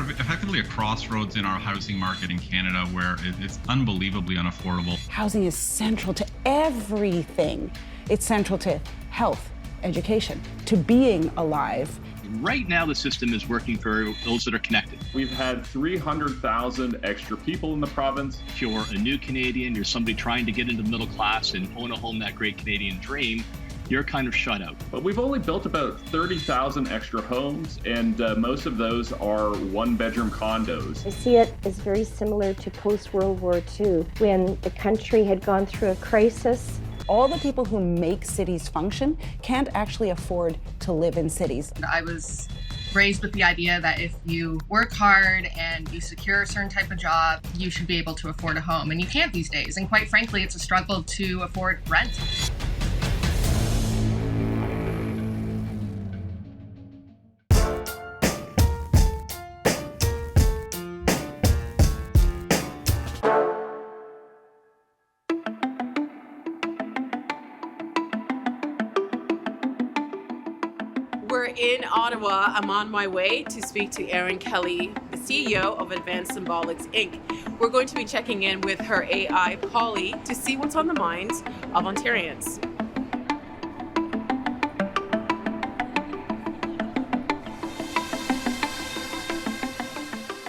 effectively a crossroads in our housing market in Canada where it's unbelievably unaffordable. Housing is central to everything. It's central to health, education, to being alive. Right now, the system is working for those that are connected. We've had 300,000 extra people in the province. If you're a new Canadian, you're somebody trying to get into the middle class and own a home, that great Canadian dream, you're kind of shut out. But we've only built about 30,000 extra homes, and most of those are one-bedroom condos. I see it as very similar to post-World War II, when the country had gone through a crisis. All the people who make cities function can't actually afford to live in cities. I was raised with the idea that if you work hard and you secure a certain type of job, you should be able to afford a home. And you can't these days. And quite frankly, it's a struggle to afford rent. We're in Ottawa. I'm on my way to speak to Erin Kelly, the CEO of Advanced Symbolics Inc. We're going to be checking in with her AI, Polly, to see what's on the minds of Ontarians.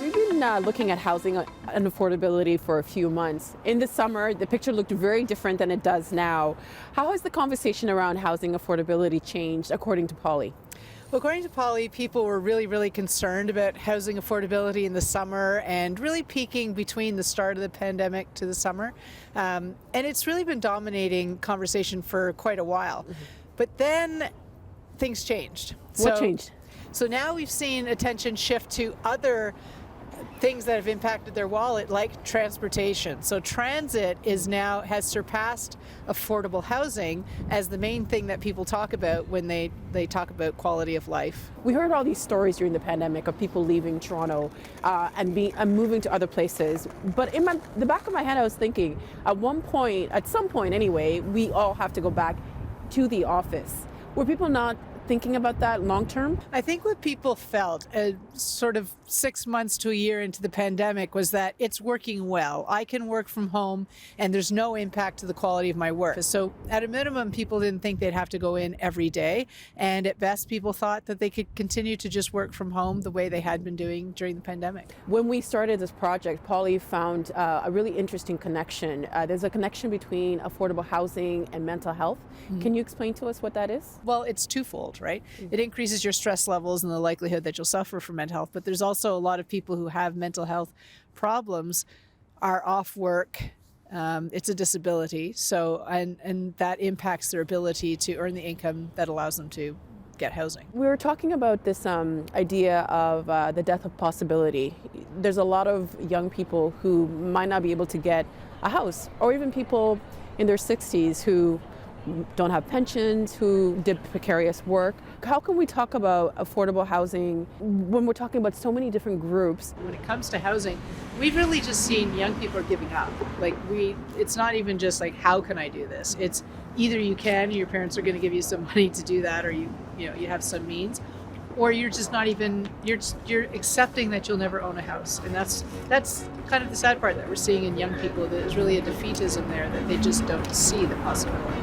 We've been looking at housing and affordability for a few months. In the summer, the picture looked very different than it does now. How has the conversation around housing affordability changed, according to Polly? Well, according to Polly, people were really concerned about housing affordability in the summer and really peaking between the start of the pandemic to the summer. And it's really been dominating conversation for quite a while. Mm-hmm. But then things changed. What changed? So now we've seen attention shift to other things that have impacted their wallet, like transportation. So transit has surpassed affordable housing as the main thing that people talk about when they talk about quality of life. We heard all these stories during the pandemic of people leaving Toronto and moving to other places. But in the back of my head, I was thinking, at some point anyway, we all have to go back to the office. Were people not thinking about that long term? I think what people felt sort of 6 months to a year into the pandemic was that it's working well. I can work from home and there's no impact to the quality of my work. So at a minimum, people didn't think they'd have to go in every day. And at best, people thought that they could continue to just work from home the way they had been doing during the pandemic. When we started this project, Polly found a really interesting connection. There's a connection between affordable housing and mental health. Mm-hmm. Can you explain to us what that is? Well, it's twofold, right? Mm-hmm. It increases your stress levels and the likelihood that you'll suffer from mental health. But there's also a lot of people who have mental health problems are off work. It's a disability. So, and that impacts their ability to earn the income that allows them to get housing. We were talking about this idea of the death of possibility. There's a lot of young people who might not be able to get a house, or even people in their 60s who don't have pensions, who did precarious work. How can we talk about affordable housing when we're talking about so many different groups? When it comes to housing, we've really just seen young people are giving up. It's not even just like, how can I do this? It's either you can, your parents are going to give you some money to do that, or you have some means, or you're just not even, you're accepting that you'll never own a house. And that's kind of the sad part that we're seeing in young people, that there's really a defeatism there, that they just don't see the possibility.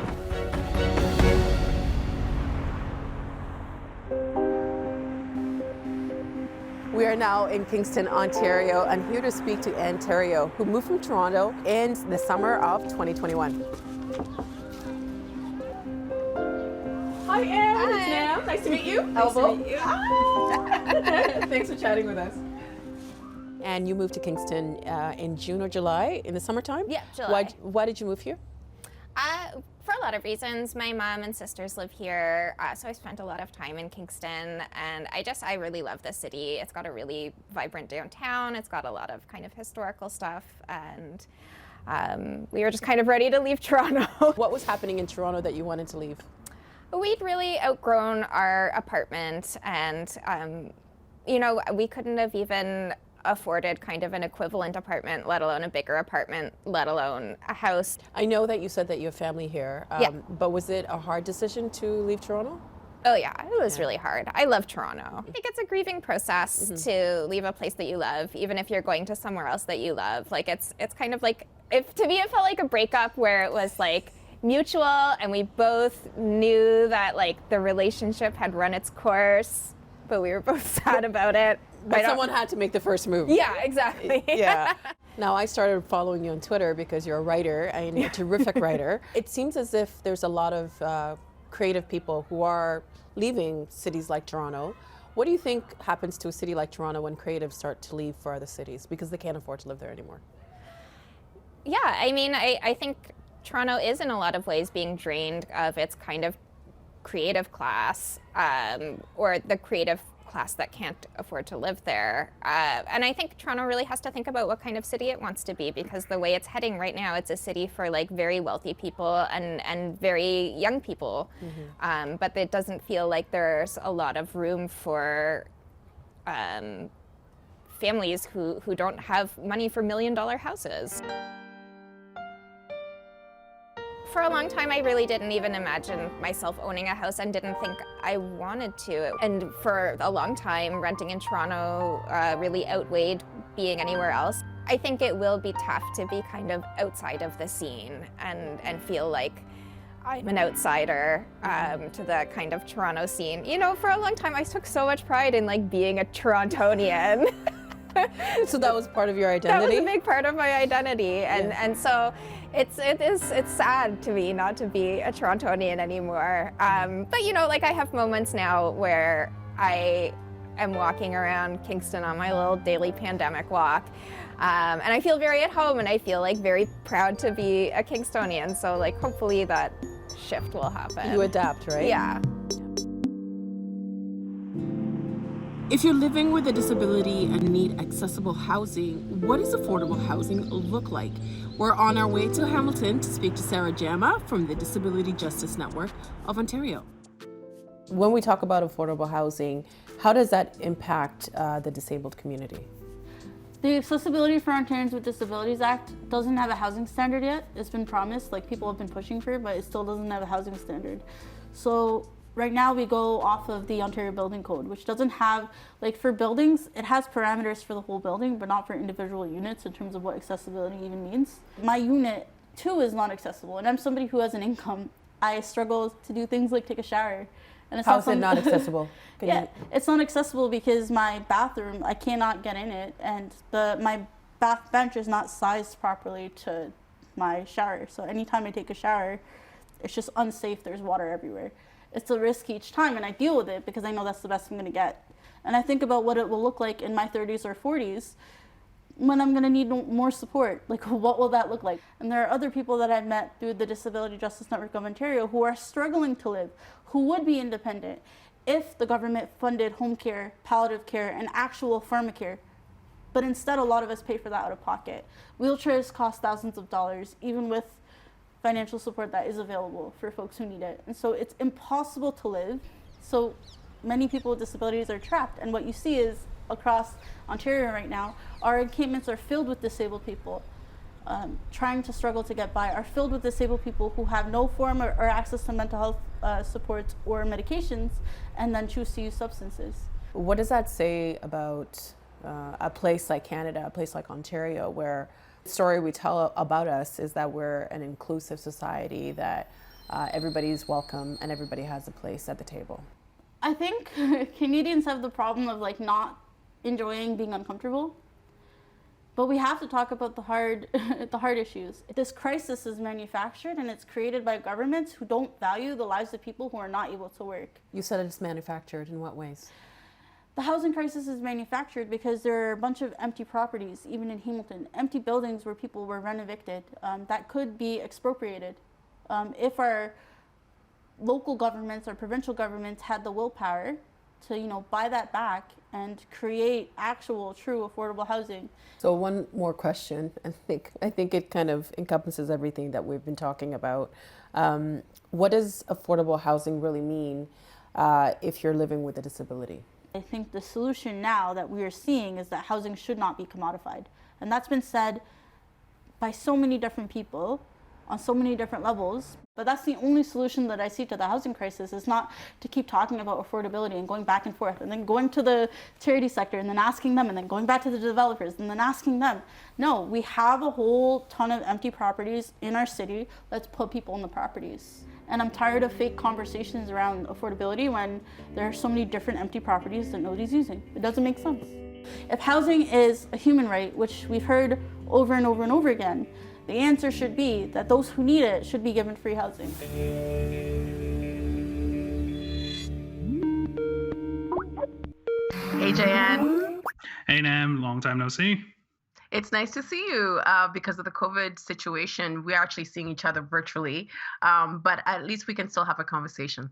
We are now in Kingston, Ontario, and here to speak to Anne Theriault, who moved from Toronto in the summer of 2021. Hi, Anne. Hi. It's Nam. Nice to meet you. Nice to meet you. Thanks for chatting with us. And you moved to Kingston in June or July, in the summertime? Yeah, July. Why did you move here? For a lot of reasons. My mom and sisters live here, so I spent a lot of time in Kingston, and I really love the city. It's got a really vibrant downtown. It's got a lot of kind of historical stuff, and we were just kind of ready to leave Toronto. What was happening in Toronto that you wanted to leave? We'd really outgrown our apartment, and we couldn't have even afforded kind of an equivalent apartment, let alone a bigger apartment, let alone a house. I know that you said that you have family here, yeah. But was it a hard decision to leave Toronto? Oh yeah, it was really hard. I love Toronto. I think it's a grieving process to leave a place that you love, even if you're going to somewhere else that you love. Like it's kind of like, to me it felt like a breakup where it was like mutual and we both knew that like the relationship had run its course, but we were both sad about it. But someone had to make the first move. Yeah, exactly. Yeah. Now, I started following you on Twitter because you're a writer and you're a terrific writer. It seems as if there's a lot of creative people who are leaving cities like Toronto. What do you think happens to a city like Toronto when creatives start to leave for other cities because they can't afford to live there anymore? Yeah, I mean, I think Toronto is in a lot of ways being drained of its kind of creative class, or the creative class that can't afford to live there. And I think Toronto really has to think about what kind of city it wants to be, because the way it's heading right now, it's a city for like very wealthy people and very young people. But it doesn't feel like there's a lot of room for families who don't have money for $1 million houses. For a long time, I really didn't even imagine myself owning a house and didn't think I wanted to. And for a long time, renting in Toronto really outweighed being anywhere else. I think it will be tough to be kind of outside of the scene and feel like I'm an outsider to the kind of Toronto scene. You know, for a long time, I took so much pride in like being a Torontonian. So that was part of your identity? That was a big part of my identity, and so it's sad to me not to be a Torontonian anymore. But you know, like I have moments now where I am walking around Kingston on my little daily pandemic walk, and I feel very at home, and I feel like very proud to be a Kingstonian. So like hopefully that shift will happen. You adapt, right? Yeah. If you're living with a disability and need accessible housing, what does affordable housing look like? We're on our way to Hamilton to speak to Sarah Jama from the Disability Justice Network of Ontario. When we talk about affordable housing, how does that impact the disabled community? The Accessibility for Ontarians with Disabilities Act doesn't have a housing standard yet. It's been promised, like people have been pushing for it, but it still doesn't have a housing standard. So right now we go off of the Ontario Building Code, which doesn't have, like for buildings, it has parameters for the whole building, but not for individual units in terms of what accessibility even means. My unit too is not accessible, and I'm somebody who has an income. I struggle to do things like take a shower. And it's How is it not accessible? It's not accessible because my bathroom, I cannot get in it, and my bath bench is not sized properly to my shower. So anytime I take a shower, it's just unsafe. There's water everywhere. It's a risk each time, and I deal with it because I know that's the best I'm going to get. And I think about what it will look like in my 30s or 40s when I'm going to need more support. Like, what will that look like? And there are other people that I've met through the Disability Justice Network of Ontario who are struggling to live, who would be independent if the government funded home care, palliative care, and actual pharmacare. But instead, a lot of us pay for that out of pocket. Wheelchairs cost thousands of dollars, even with financial support that is available for folks who need it. And so it's impossible to live. So many people with disabilities are trapped. And what you see is across Ontario right now, our encampments are filled with disabled people trying to struggle to get by, are filled with disabled people who have no form or access to mental health supports or medications, and then choose to use substances. What does that say about a place like Canada, a place like Ontario, where the story we tell about us is that we're an inclusive society, that everybody's welcome and everybody has a place at the table? I think Canadians have the problem of like not enjoying being uncomfortable, but we have to talk about the hard issues. This crisis is manufactured, and it's created by governments who don't value the lives of people who are not able to work. You said it's manufactured. In what ways? The housing crisis is manufactured because there are a bunch of empty properties, even in Hamilton, empty buildings where people were rent evicted, that could be expropriated. If our local governments or provincial governments had the willpower to, buy that back and create actual, true, affordable housing. So one more question. I think it kind of encompasses everything that we've been talking about. What does affordable housing really mean if you're living with a disability? I think the solution now that we are seeing is that housing should not be commodified. And that's been said by so many different people on so many different levels. But that's the only solution that I see to the housing crisis, is not to keep talking about affordability and going back and forth and then going to the charity sector and then asking them and then going back to the developers and then asking them. No, we have a whole ton of empty properties in our city. Let's put people in the properties. And I'm tired of fake conversations around affordability when there are so many different empty properties that nobody's using. It doesn't make sense. If housing is a human right, which we've heard over and over and over again, the answer should be that those who need it should be given free housing. Hey, JN. Hey, Nam. Long time no see. It's nice to see you. Because of the COVID situation, we're actually seeing each other virtually, but at least we can still have a conversation.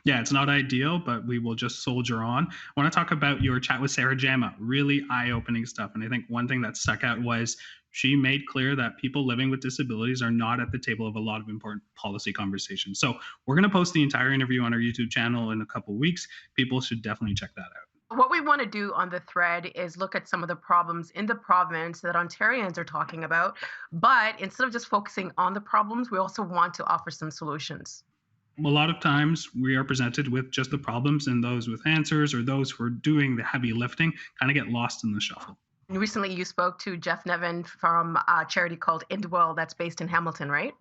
Yeah, it's not ideal, but we will just soldier on. I want to talk about your chat with Sarah Jama. Really eye-opening stuff. And I think one thing that stuck out was she made clear that people living with disabilities are not at the table of a lot of important policy conversations. So we're going to post the entire interview on our YouTube channel in a couple of weeks. People should definitely check that out. What we want to do on the thread is look at some of the problems in the province that Ontarians are talking about. But instead of just focusing on the problems, we also want to offer some solutions. A lot of times we are presented with just the problems, and those with answers or those who are doing the heavy lifting kind of get lost in the shuffle. Recently, you spoke to Jeff Nevin from a charity called Indwell that's based in Hamilton, right?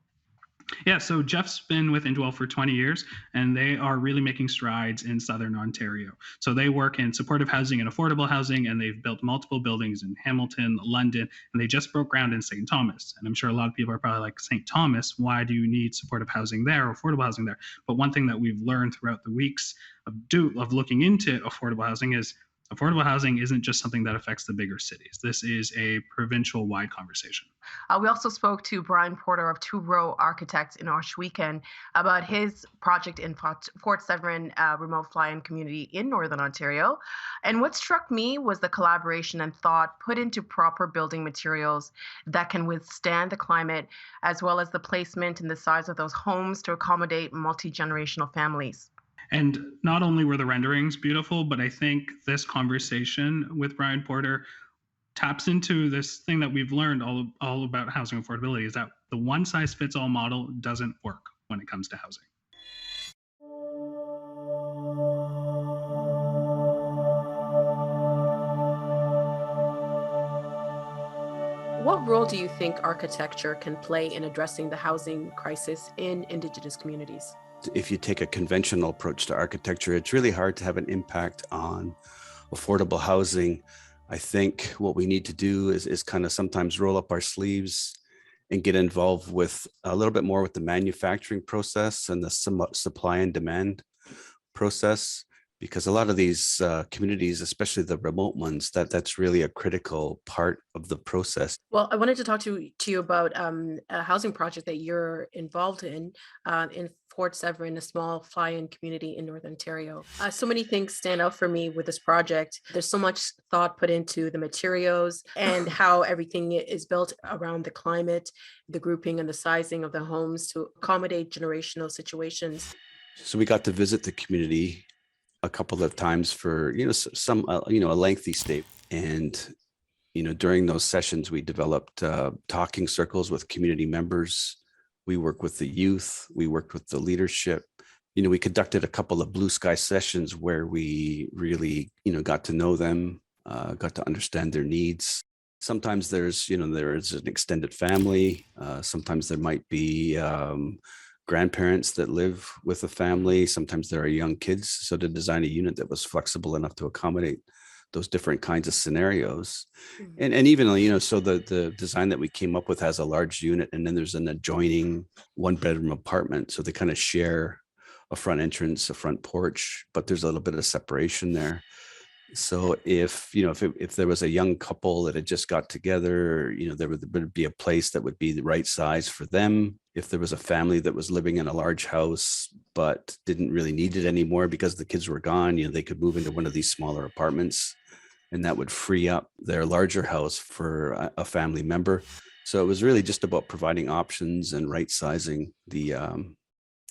Yeah, so Jeff's been with Indwell for 20 years, and they are really making strides in Southern Ontario. So they work in supportive housing and affordable housing, and they've built multiple buildings in Hamilton, London, and they just broke ground in St. Thomas. And I'm sure a lot of people are probably like, St. Thomas, why do you need supportive housing there or affordable housing there? But one thing that we've learned throughout the weeks of looking into affordable housing is affordable housing isn't just something that affects the bigger cities. This is a provincial-wide conversation. We also spoke to Brian Porter of Two Row Architects in Ohsweken about his project in Fort Severn remote fly-in community in Northern Ontario. And what struck me was the collaboration and thought put into proper building materials that can withstand the climate, as well as the placement and the size of those homes to accommodate multi-generational families. And not only were the renderings beautiful, but I think this conversation with Brian Porter taps into this thing that we've learned all about housing affordability, is that the one-size-fits-all model doesn't work when it comes to housing. What role do you think architecture can play in addressing the housing crisis in Indigenous communities? If you take a conventional approach to architecture, it's really hard to have an impact on affordable housing. I think what we need to do is kind of sometimes roll up our sleeves and get involved with a little bit more with the manufacturing process and the supply and demand process, because a lot of these communities, especially the remote ones, that's really a critical part of the process. Well, I wanted to talk to you about a housing project that you're involved in Fort Severn, a small fly-in community in Northern Ontario. So many things stand out for me with this project. There's so much thought put into the materials and how everything is built around the climate, the grouping and the sizing of the homes to accommodate generational situations. So we got to visit the community a couple of times for, some, a lengthy stay. And, during those sessions, we developed talking circles with community members. We worked with the youth. We worked with the leadership. We conducted a couple of blue sky sessions where we really, got to know them, got to understand their needs. Sometimes there's an extended family. Sometimes there might be grandparents that live with a family. Sometimes there are young kids. So to design a unit that was flexible enough to accommodate those different kinds of scenarios. Mm-hmm. And even, so the design that we came up with has a large unit, and then there's an adjoining 1-bedroom apartment. So they kind of share a front entrance, a front porch, but there's a little bit of separation there. So if there was a young couple that had just got together, there would be a place that would be the right size for them. If there was a family that was living in a large house but didn't really need it anymore because the kids were gone, they could move into one of these smaller apartments, and that would free up their larger house for a family member. So it was really just about providing options and right sizing the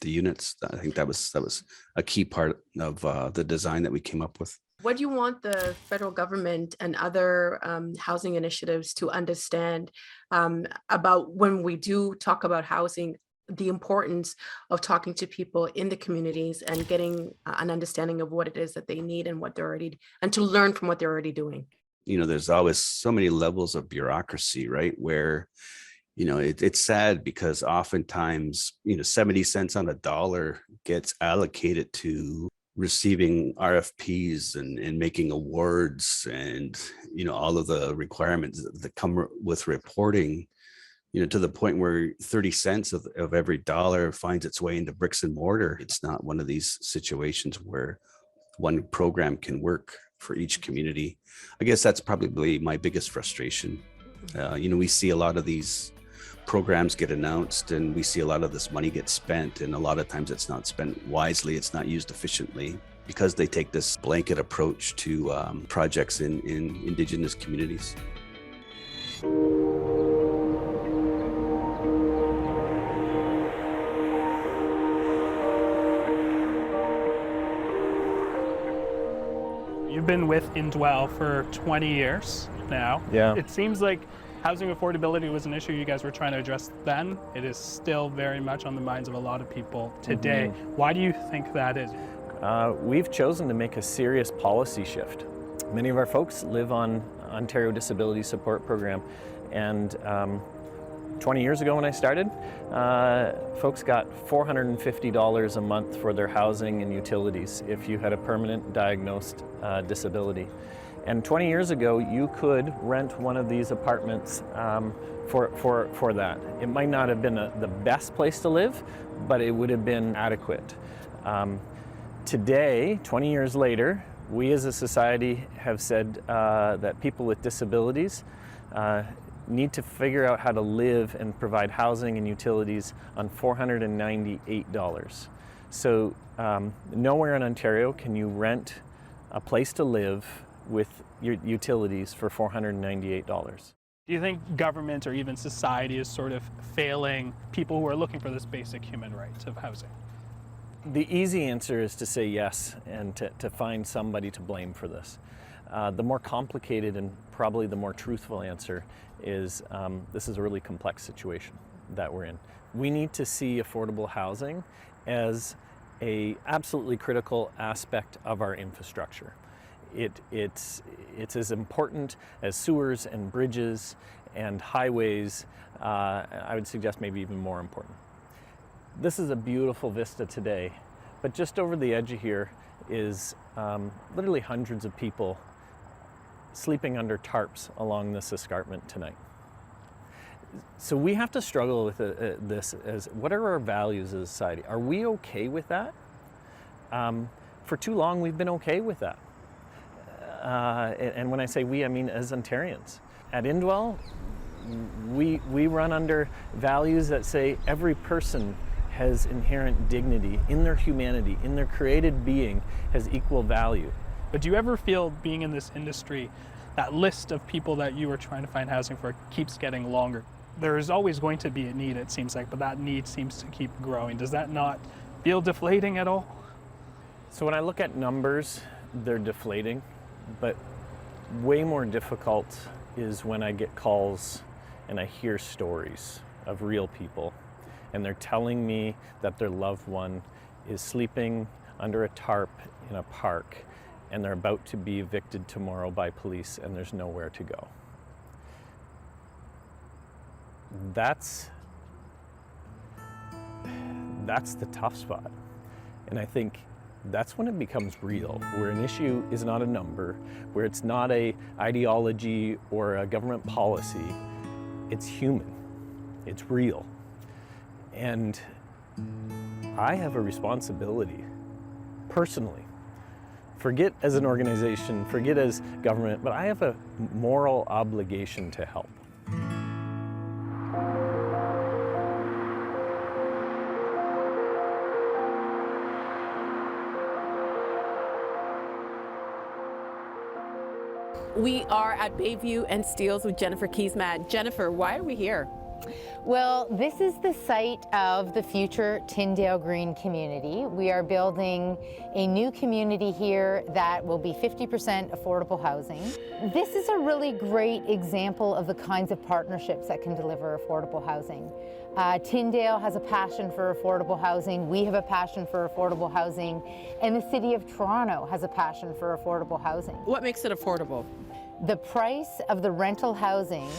units. I think that was a key part of the design that we came up with. What do you want the federal government and other housing initiatives to understand about when we do talk about housing, the importance of talking to people in the communities and getting an understanding of what it is that they need and what they're already, and to learn from what they're already doing. You know, there's always so many levels of bureaucracy, right? Where, you know, it's sad because oftentimes, you know, 70 cents on a dollar gets allocated to receiving RFPs and making awards and, you know, all of the requirements that come with reporting, you know, to the point where 30 cents of every dollar finds its way into bricks and mortar. It's not one of these situations where one program can work for each community. I guess that's probably my biggest frustration. You know, we see a lot of these programs get announced and we see a lot of this money get spent, and a lot of times it's not spent wisely, it's not used efficiently, because they take this blanket approach to projects in Indigenous communities. You've been with Indwell for 20 years now. Yeah. It seems like housing affordability was an issue you guys were trying to address then. It is still very much on the minds of a lot of people today. Mm-hmm. Why do you think that is? We've chosen to make a serious policy shift. Many of our folks live on Ontario Disability Support Program, and 20 years ago when I started, folks got $450 a month for their housing and utilities if you had a permanent diagnosed disability. And 20 years ago, you could rent one of these apartments for that. It might not have been the best place to live, but it would have been adequate. Today, 20 years later, we as a society have said that people with disabilities need to figure out how to live and provide housing and utilities on $498. So nowhere in Ontario can you rent a place to live with your utilities for $498. Do you think government or even society is sort of failing people who are looking for this basic human right of housing? The easy answer is to say yes and to find somebody to blame for this. The more complicated and probably the more truthful answer is this is a really complex situation that we're in. We need to see affordable housing as an absolutely critical aspect of our infrastructure. It's as important as sewers and bridges and highways. I would suggest maybe even more important. This is a beautiful vista today, but just over the edge of here is literally hundreds of people sleeping under tarps along this escarpment tonight. So we have to struggle with this as what are our values as a society? Are we okay with that? For too long, we've been okay with that. And when I say we, I mean as Ontarians. At Indwell, we run under values that say every person has inherent dignity in their humanity, in their created being, has equal value. But do you ever feel, being in this industry, that list of people that you are trying to find housing for keeps getting longer? There is always going to be a need, it seems like, but that need seems to keep growing. Does that not feel deflating at all? So when I look at numbers, they're deflating, but way more difficult is when I get calls and I hear stories of real people, and they're telling me that their loved one is sleeping under a tarp in a park, and they're about to be evicted tomorrow by police, and there's nowhere to go. That's the tough spot. And I think that's when it becomes real, where an issue is not a number, where it's not an ideology or a government policy. It's human, it's real. And I have a responsibility, personally, forget as an organization, forget as government, but I have a moral obligation to help. We are at Bayview and Steeles with Jennifer Keesmaat. Jennifer, why are we here? Well, this is the site of the future Tyndale Green community. We are building a new community here that will be 50% affordable housing. This is a really great example of the kinds of partnerships that can deliver affordable housing. Tyndale has a passion for affordable housing. We have a passion for affordable housing. And the City of Toronto has a passion for affordable housing. What makes it affordable? The price of the rental housing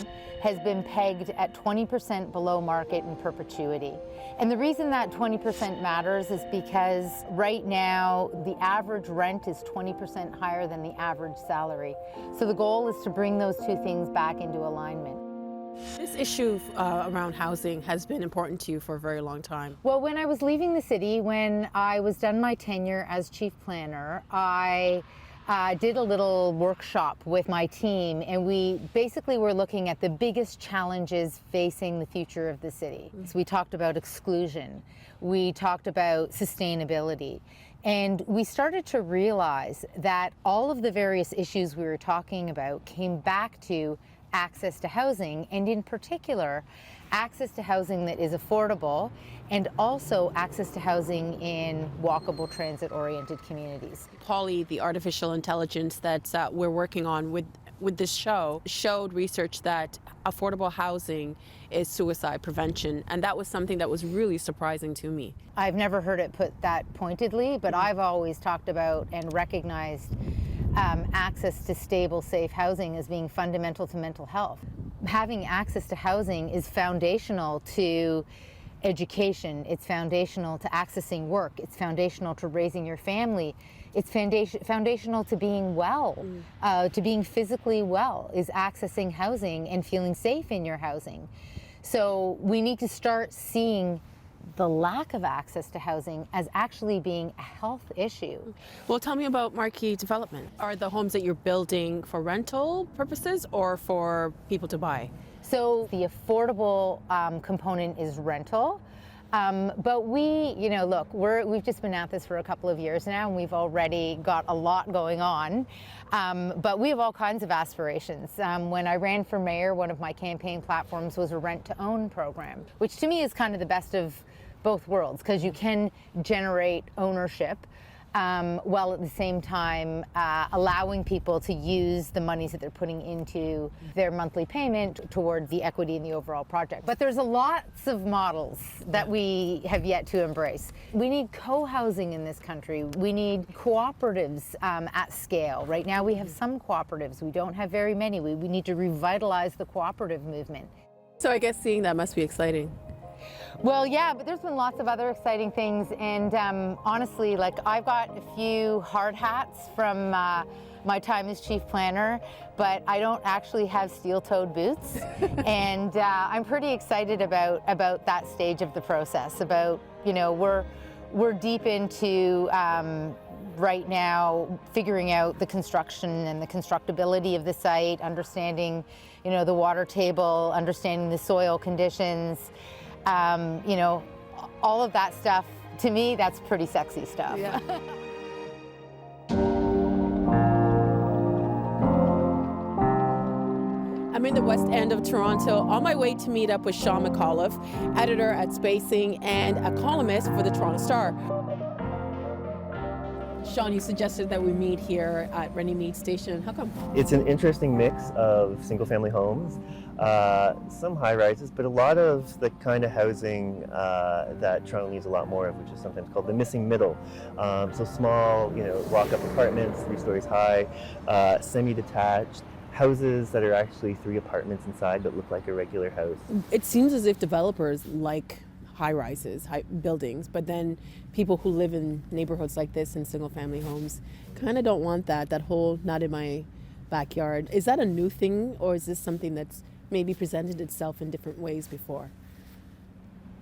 has been pegged at 20% below market in perpetuity. And the reason that 20% matters is because right now the average rent is 20% higher than the average salary. So the goal is to bring those two things back into alignment. This issue around housing has been important to you for a very long time. Well, when I was leaving the city, when I was done my tenure as chief planner, I did a little workshop with my team, and we basically were looking at the biggest challenges facing the future of the city. So we talked about exclusion, we talked about sustainability, and we started to realize that all of the various issues we were talking about came back to access to housing, and in particular, access to housing that is affordable, and also access to housing in walkable, transit-oriented communities. Polly, the artificial intelligence that we're working on with this show, showed research that affordable housing is suicide prevention, and that was something that was really surprising to me. I've never heard it put that pointedly, but I've always talked about and recognized access to stable, safe housing as being fundamental to mental health. Having access to housing is foundational to education, it's foundational to accessing work, it's foundational to raising your family, it's foundational to being well, to being physically well, is accessing housing and feeling safe in your housing. So we need to start seeing the lack of access to housing as actually being a health issue. Well, tell me about Marquee Development. Are the homes that you're building for rental purposes or for people to buy? So the affordable component is rental. But we, look, we've just been at this for a couple of years now, and we've already got a lot going on. But we have all kinds of aspirations. When I ran for mayor, one of my campaign platforms was a rent-to-own program, which to me is kind of the best of both worlds, because you can generate ownership while at the same time allowing people to use the monies that they're putting into their monthly payment towards the equity in the overall project. But there's lots of models that we have yet to embrace. We need co-housing in this country. We need cooperatives at scale. Right now we have some cooperatives. We don't have very many. We need to revitalize the cooperative movement. So I guess seeing that must be exciting. Well, yeah, but there's been lots of other exciting things, and honestly, like, I've got a few hard hats from my time as chief planner, but I don't actually have steel-toed boots, and I'm pretty excited about that stage of the process. About, we're deep into right now figuring out the construction and the constructability of the site, understanding, the water table, understanding the soil conditions. All of that stuff, to me, that's pretty sexy stuff. Yeah. I'm in the West End of Toronto on my way to meet up with Sean McAuliffe, editor at Spacing and a columnist for the Toronto Star. Sean, you suggested that we meet here at Runnymede Station. How come? It's an interesting mix of single-family homes, some high-rises, but a lot of the kind of housing that Toronto needs a lot more of, which is sometimes called the missing middle. So small, walk-up apartments, 3 stories high, semi-detached, houses that are actually 3 apartments inside that look like a regular house. It seems as if developers like high-rises, buildings, but then people who live in neighborhoods like this in single-family homes kind of don't want that whole not in my backyard. Is that a new thing, or is this something that's maybe presented itself in different ways before?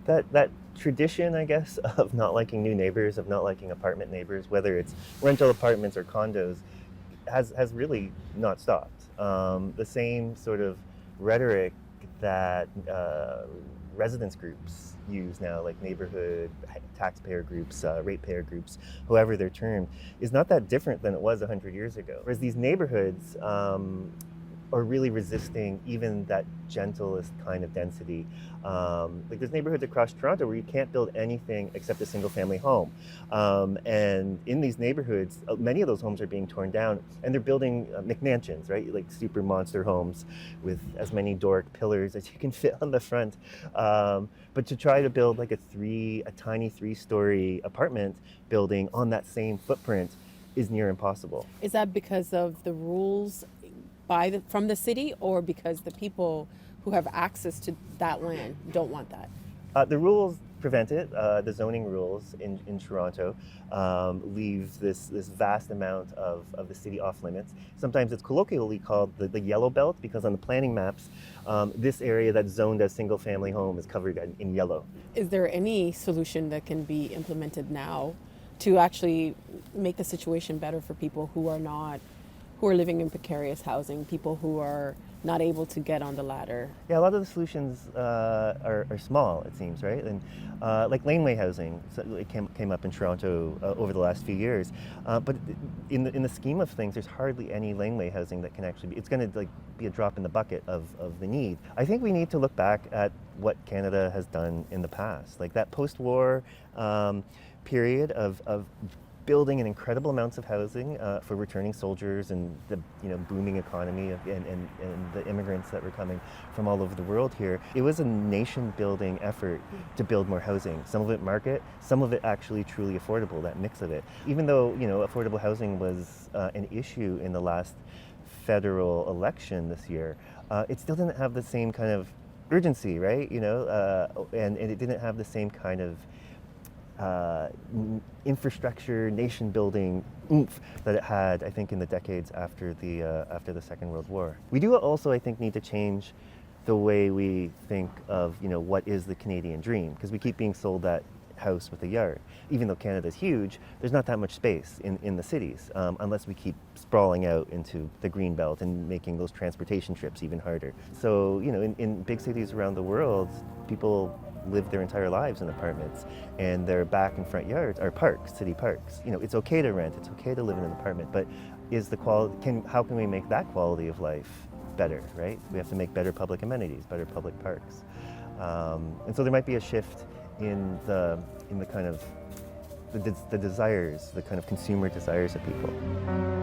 That tradition, I guess, of not liking new neighbors, of not liking apartment neighbors, whether it's rental apartments or condos, has really not stopped. The same sort of rhetoric that residence groups use now, like neighborhood taxpayer groups, ratepayer groups, however they're termed, is not that different than it was 100 years ago. Whereas these neighborhoods or really resisting even that gentlest kind of density. Like there's neighborhoods across Toronto where you can't build anything except a single family home. And in these neighborhoods, many of those homes are being torn down and they're building McMansions, right? Like super monster homes with as many Doric pillars as you can fit on the front. But to try to build like a tiny 3-story apartment building on that same footprint is near impossible. Is that because of the rules from the city, or because the people who have access to that land don't want that? The rules prevent it. The zoning rules in Toronto leave this vast amount of the city off limits. Sometimes it's colloquially called the yellow belt, because on the planning maps, this area that's zoned as single family home is covered in yellow. Is there any solution that can be implemented now to actually make the situation better for people who are living in precarious housing, people who are not able to get on the ladder? Yeah, a lot of the solutions are small, it seems, right? And like laneway housing, so it came up in Toronto over the last few years. But in the scheme of things, there's hardly any laneway housing that can actually it's going to be a drop in the bucket of the need. I think we need to look back at what Canada has done in the past, like that post-war period of building an incredible amounts of housing for returning soldiers and the booming economy and the immigrants that were coming from all over the world here. It was a nation-building effort to build more housing. Some of it market, some of it actually truly affordable, that mix of it. Even though affordable housing was an issue in the last federal election this year, it still didn't have the same kind of urgency, right? And it didn't have the same kind of infrastructure, nation-building oomph that it had, I think, in the decades after the Second World War. We do also, I think, need to change the way we think of, what is the Canadian dream, because we keep being sold that house with a yard. Even though Canada's huge, there's not that much space in the cities, unless we keep sprawling out into the green belt and making those transportation trips even harder. So, in big cities around the world, people live their entire lives in apartments, and their back and front yards are parks, city parks. It's okay to rent, it's okay to live in an apartment, but how can we make that quality of life better, right? We have to make better public amenities, better public parks. And so there might be a shift in the kind of the desires, the kind of consumer desires of people.